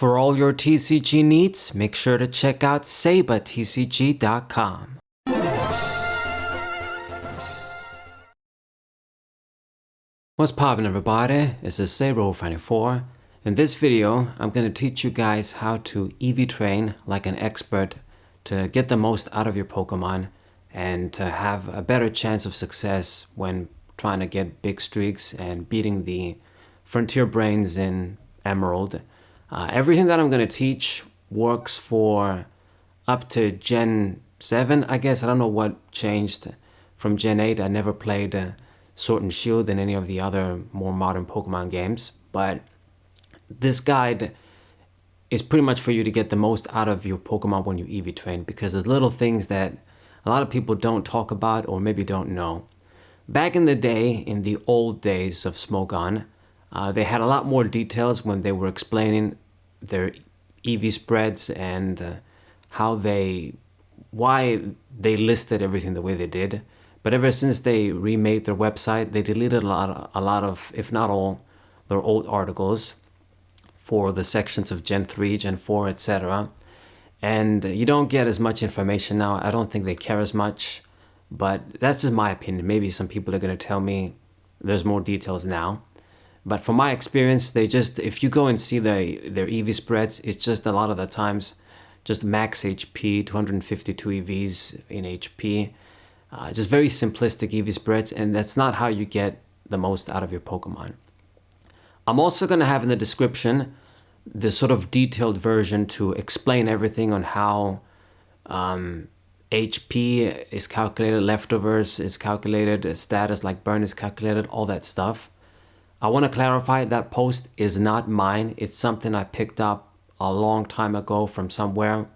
For all your TCG needs, make sure to check out sabatcg.com. What's poppin', everybody? This is Saber94. In this video, I'm going to teach you guys how to EV train like an expert to get the most out of your Pokemon and to have a better chance of success when trying to get big streaks and beating the Frontier Brains in Emerald. Everything that I'm going to teach works for up to Gen 7, I guess. I don't know what changed from Gen 8. I never played Sword and Shield in any of the other more modern Pokemon games. But this guide is pretty much for you to get the most out of your Pokemon when you EV train, because there's little things that a lot of people don't talk about or maybe don't know. Back in the day, in the old days of Smogon, they had a lot more details when they were explaining their EV spreads and why they listed everything the way they did. But ever since they remade their website, they deleted a lot of, if not all, their old articles for the sections of Gen 3, Gen 4, etc. And you don't get as much information now. I don't think they care as much, but that's just my opinion. Maybe some people are going to tell me there's more details now. But from my experience, if you go and see their EV spreads, it's just a lot of the times just max HP, 252 EVs in HP. Just very simplistic EV spreads, and that's not how you get the most out of your Pokemon. I'm also going to have in the description the sort of detailed version to explain everything on how HP is calculated, leftovers is calculated, status like burn is calculated, all that stuff. I want to clarify that post is not mine. It's something I picked up a long time ago from somewhere.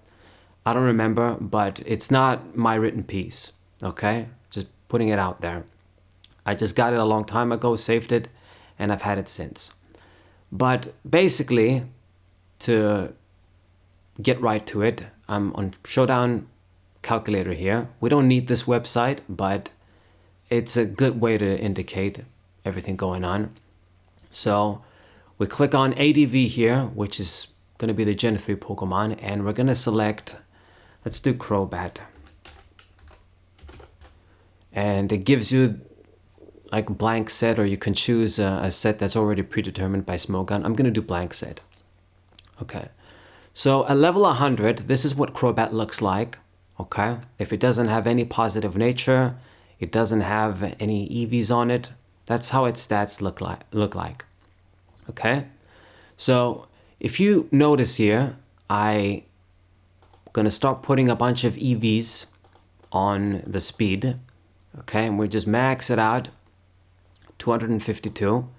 I don't remember, but it's not my written piece. Okay, just putting it out there. I just got it a long time ago, saved it, and I've had it since. But basically, to get right to it, I'm on Showdown calculator here. We don't need this website, but it's a good way to indicate everything going on. So we click on ADV here, which is going to be the Gen 3 Pokemon, and we're going to select, let's do Crobat. And it gives you like a blank set, or you can choose a set that's already predetermined by Smogon. I'm going to do blank set. Okay. So at level 100, this is what Crobat looks like. Okay. If it doesn't have any positive nature, it doesn't have any EVs on it, that's how its stats look like. Okay. So if you notice here, I'm going to start putting a bunch of EVs on the speed. Okay, and we just max it out, 252.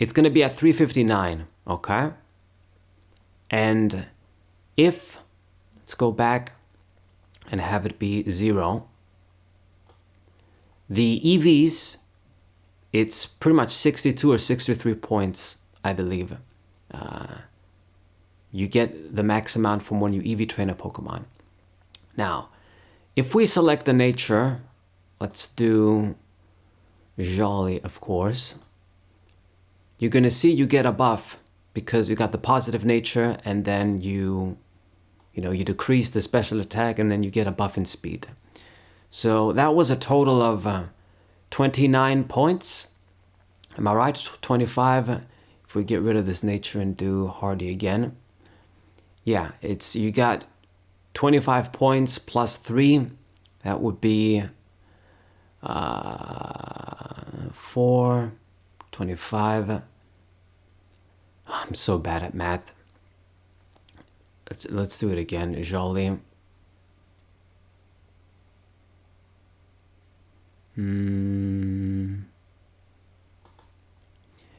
It's going to be at 359, okay? And let's go back and have it be 0. The EVs, it's pretty much 62 or 63 points, I believe. You get the max amount from when you EV train a Pokemon. Now, if we select the nature, let's do Jolly, of course. You're going to see you get a buff because you got the positive nature, and then you decrease the special attack, and then you get a buff in speed. So that was a total of 29 points. Am I right? 25 if we get rid of this nature and do Hardy again. Yeah, you got 25 points plus 3. That would be 4, 25. I'm so bad at math. Let's do it again. Jolly.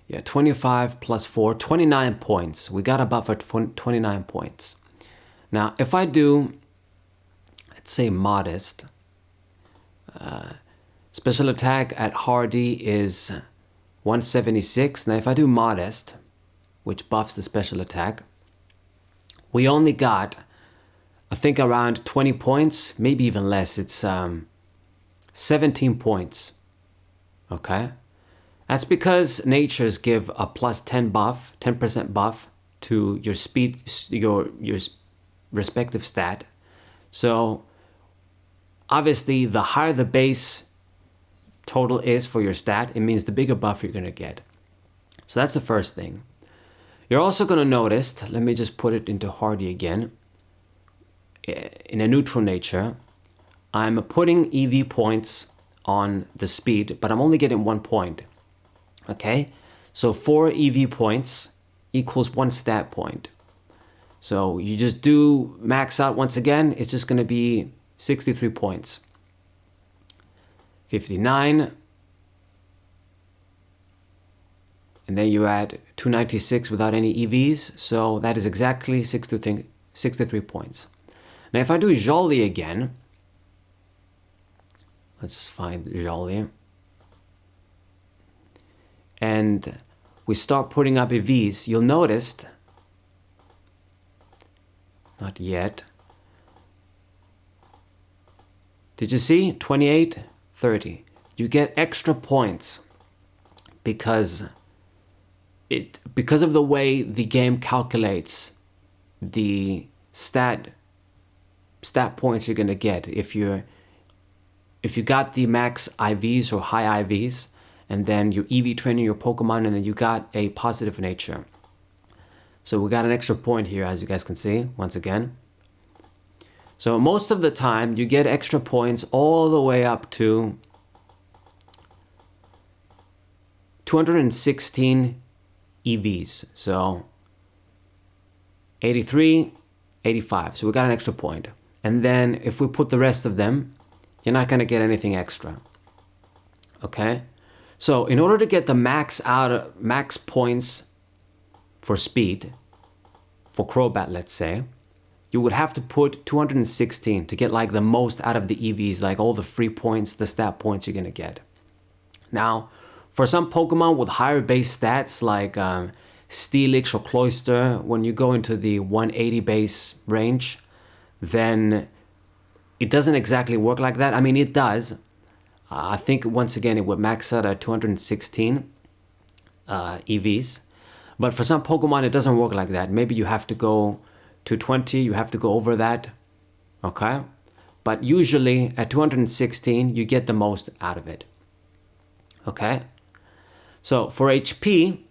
Yeah, 25 plus 4, 29 points. We got a buff at 29 points. Now, if I do, let's say modest, special attack at Hardy is 176. Now, if I do modest, which buffs the special attack, we only got, I think, around 20 points, maybe even less. It's 17 points. Okay? That's because natures give a plus 10 buff, 10% buff to your speed, your respective stat. So obviously, the higher the base total is for your stat, it means the bigger buff you're going to get. So that's the first thing. You're also going to notice, let me just put it into hardy again. In a neutral nature, I'm putting EV points on the speed, but I'm only getting 1 point. Okay? So 4 EV points equals 1 stat point. So you just do max out once again, it's just going to be 63 points. 59. And then you add 296 without any EVs. So that is exactly 63 points. Now if I do Jolly again, let's find Jolly. And we start putting up EVs, you'll notice, not yet. Did you see? 28, 30. You get extra points because of the way the game calculates the stat points you're gonna get. If you got the max IVs or high IVs, and then you EV training your Pokemon, and then you got a positive nature. So we got an extra point here, as you guys can see, once again. So most of the time, you get extra points all the way up to 216 EVs. So 83, 85. So we got an extra point. And then if we put the rest of them, you're not going to get anything extra. Okay? So in order to get the max points for speed, for Crobat, let's say, you would have to put 216 to get like the most out of the EVs, like all the free points, the stat points you're gonna get. Now, for some Pokemon with higher base stats like Steelix or Cloyster, when you go into the 180 base range, then it doesn't exactly work like that. I mean, it does. I think once again it would max out at 216 EVs. But for some Pokemon, it doesn't work like that. Maybe you have to go to 20, you have to go over that, okay? But usually at 216, you get the most out of it, okay? So for HP,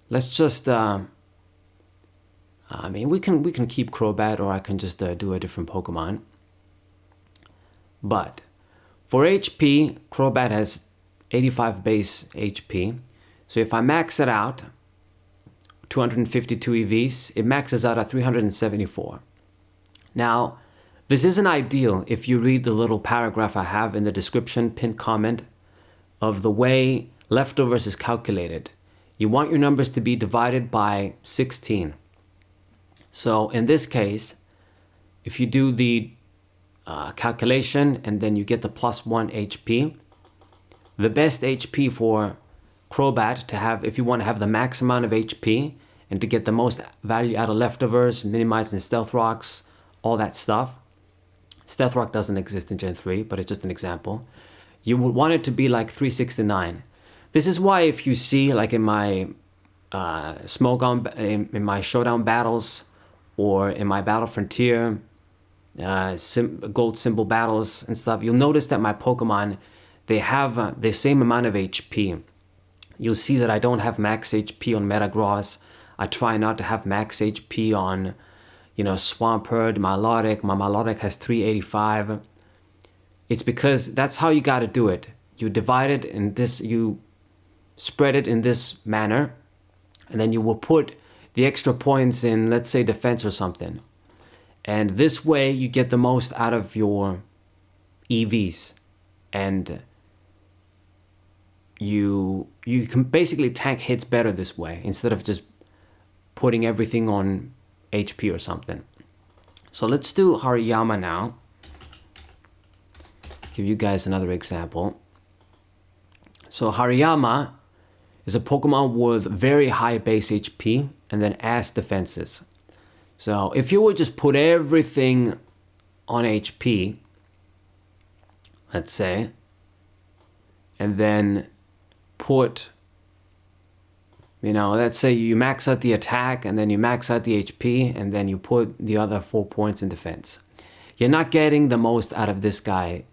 let's just, I mean, we can keep Crobat, or I can just do a different Pokemon. But for HP, Crobat has 85 base HP. So if I max it out, 252 EVs, it maxes out at 374. Now, this isn't ideal if you read the little paragraph I have in the description, pinned comment, of the way leftovers is calculated. You want your numbers to be divided by 16. So in this case, if you do the calculation and then you get the +1 HP, the best HP for Crobat to have, if you want to have the max amount of HP and to get the most value out of leftovers, minimizing Stealth Rocks, all that stuff. Stealth Rock doesn't exist in Gen 3, but it's just an example. You would want it to be like 369. This is why if you see, like in my in my Showdown battles, or in my Battle Frontier, gold symbol battles and stuff, you'll notice that my Pokemon, they have the same amount of HP. You'll see that I don't have max HP on Metagross. I try not to have max HP on, Swampert, Milotic. My Milotic has 385. It's because that's how you got to do it. You divide it in this, you spread it in this manner, and then you will put the extra points in, let's say, defense or something. And this way you get the most out of your EVs. And you can basically tank hits better this way, instead of just putting everything on HP or something. So let's do Hariyama now. Give you guys another example. So Hariyama is a Pokemon with very high base HP and then ass defenses. So if you would just put everything on HP, let's say, and then put You know, let's say you max out the attack and then you max out the HP and then you put the other 4 points in defense. You're not getting the most out of this guy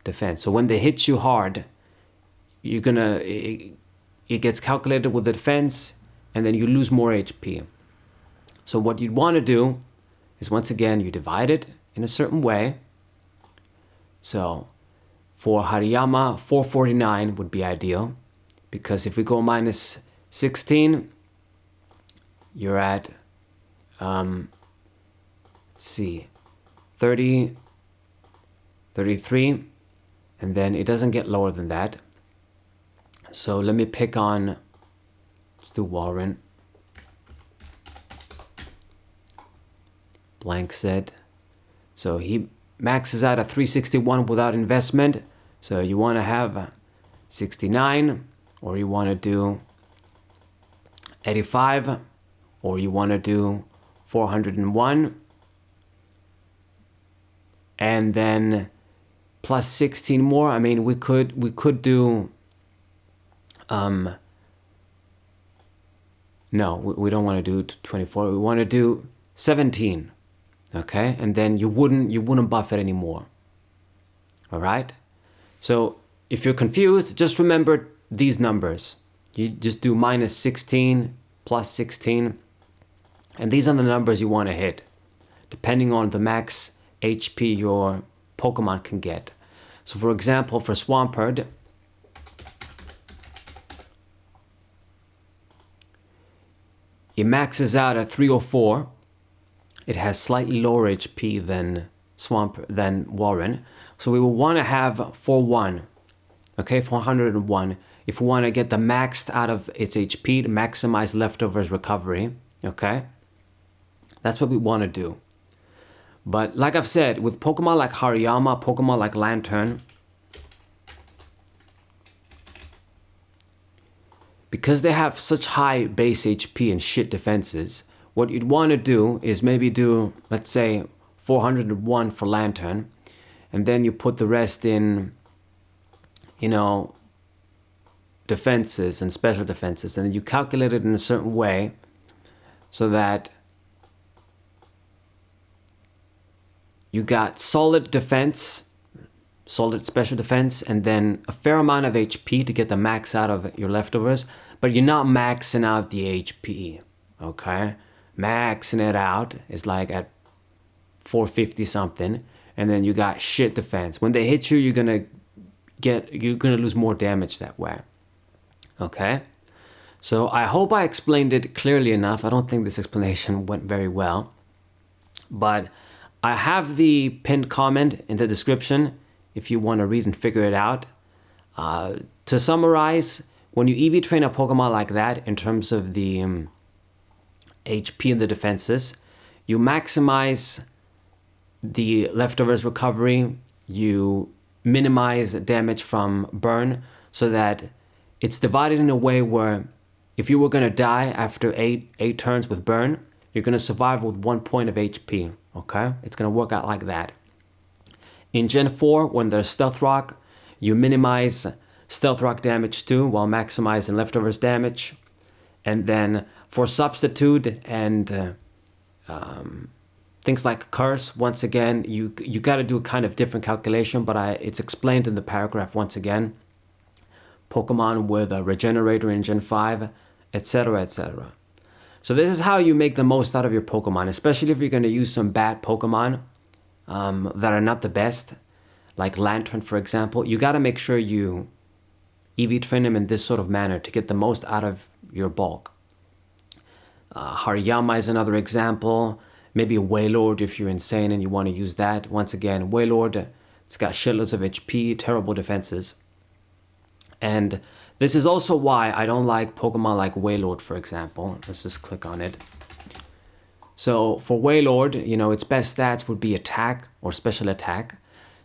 defense. So when they hit you hard, you're gonna, it gets calculated with the defense and then you lose more HP. So what you'd want to do is, once again, you divide it in a certain way. So for Hariyama, 449 would be ideal, because if we go minus 16, you're at, let's see, 30, 33, and then it doesn't get lower than that. So let me pick on, let's do Warren. Blank set. So he maxes out at 361 without investment. So you want to have 69, or you want to do 85, or you want to do 401, and then plus 16 more. I mean, we could do no, we don't want to do 24. We want to do 17. Okay, and then you wouldn't buff it anymore. All right. So if you're confused, just remember these numbers. You just do minus 16 plus 16, and these are the numbers you want to hit, depending on the max HP your Pokemon can get. So for example, for Swampert, it maxes out at 304. It has slightly lower HP than Warren. So we will want to have 41. Okay, 401. If we want to get the maxed out of its HP to maximize leftovers recovery. Okay, that's what we want to do. But like I've said, with Pokemon like Hariyama, Pokemon like Lantern, because they have such high base HP and shit defenses, what you'd want to do is maybe do, let's say, 401 for Lantern, and then you put the rest in, you know, defenses and special defenses, and then you calculate it in a certain way so that you got solid defense, solid special defense, and then a fair amount of HP to get the max out of your leftovers, but you're not maxing out the HP, okay? Maxing it out is like at 450 something, and then you got shit defense. When they hit you, you're gonna lose more damage that way. Okay? So I hope I explained it clearly enough. I don't think this explanation went very well, but I have the pinned comment in the description if you want to read and figure it out. To summarize, when you EV train a Pokemon like that, in terms of the HP and the defenses, you maximize the leftovers recovery, you minimize damage from burn, so that it's divided in a way where if you were going to die after eight turns with burn, you're going to survive with 1 point of HP, okay? It's going to work out like that. In Gen 4, when there's Stealth Rock, you minimize Stealth Rock damage too, while maximizing leftovers damage. And then for Substitute and things like Curse, once again, you got to do a kind of different calculation, but it's explained in the paragraph once again. Pokemon with a Regenerator in Gen 5, etc., etc. So this is how you make the most out of your Pokemon, especially if you're going to use some bad Pokemon that are not the best, like Lantern, for example. You got to make sure you EV train them in this sort of manner to get the most out of your bulk. Hariyama is another example. Maybe a Wailord if you're insane and you want to use that. Once again, Wailord, it's got shitloads of HP, terrible defenses. And this is also why I don't like Pokemon like Wailord, for example. Let's just click on it. So for Wailord, you know, its best stats would be attack or special attack.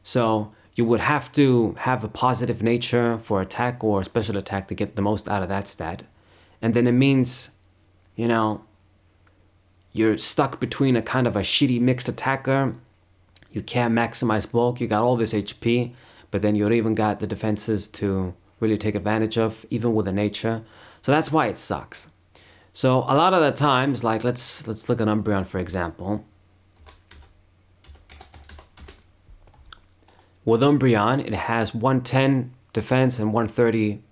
So you would have to have a positive nature for attack or special attack to get the most out of that stat. And then it means, you know, you're stuck between a kind of a shitty mixed attacker. You can't maximize bulk. You got all this HP, but then you even got the defenses to really take advantage of, even with a nature. So that's why it sucks. So a lot of the times, like let's look at Umbreon for example. With Umbreon, it has 110 defense and 130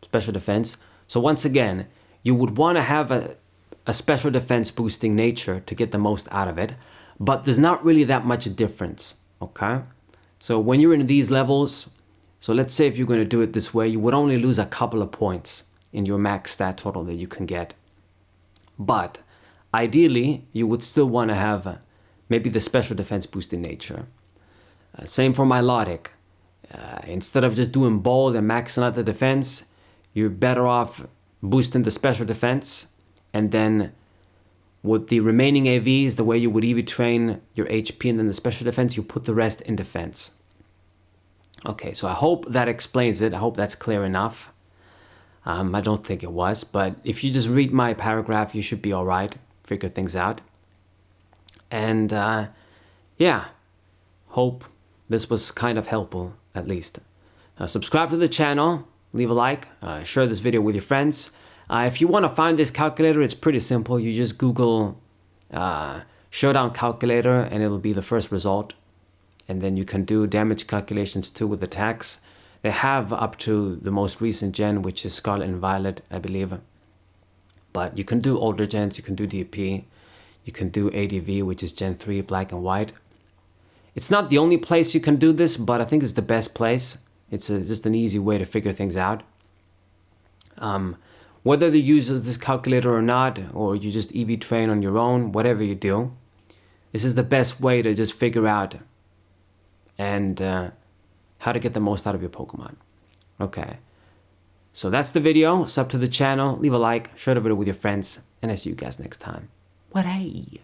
special defense. So once again, you would want to have a special defense boosting nature to get the most out of it, but there's not really that much difference, okay? So when you're in these levels, so let's say if you're going to do it this way, you would only lose a couple of points in your max stat total that you can get. But ideally, you would still want to have maybe the special defense boosting nature. Same for Milotic. Instead of just doing bold and maxing out the defense, you're better off boosting the special defense, and then with the remaining AVs, the way you would EV train your HP and then the special defense, you put the rest in defense. Okay, so I hope that explains it. I hope that's clear enough. I don't think it was, but if you just read my paragraph, you should be all right, figure things out. And yeah, hope this was kind of helpful, at least. Subscribe to the channel, leave a like, share this video with your friends. If you want to find this calculator, it's pretty simple. You just Google Showdown calculator and it'll be the first result. And then you can do damage calculations too with attacks. They have up to the most recent gen, which is Scarlet and Violet, I believe. But you can do older gens, you can do DP, you can do ADV, which is Gen 3, Black and White. It's not the only place you can do this, but I think it's the best place. It's just an easy way to figure things out. Whether you use this calculator or not, or you just EV train on your own, whatever you do, this is the best way to just figure out and how to get the most out of your Pokemon. Okay, so that's the video. Sub to the channel, leave a like, share the video with your friends, and I see you guys next time. What hey?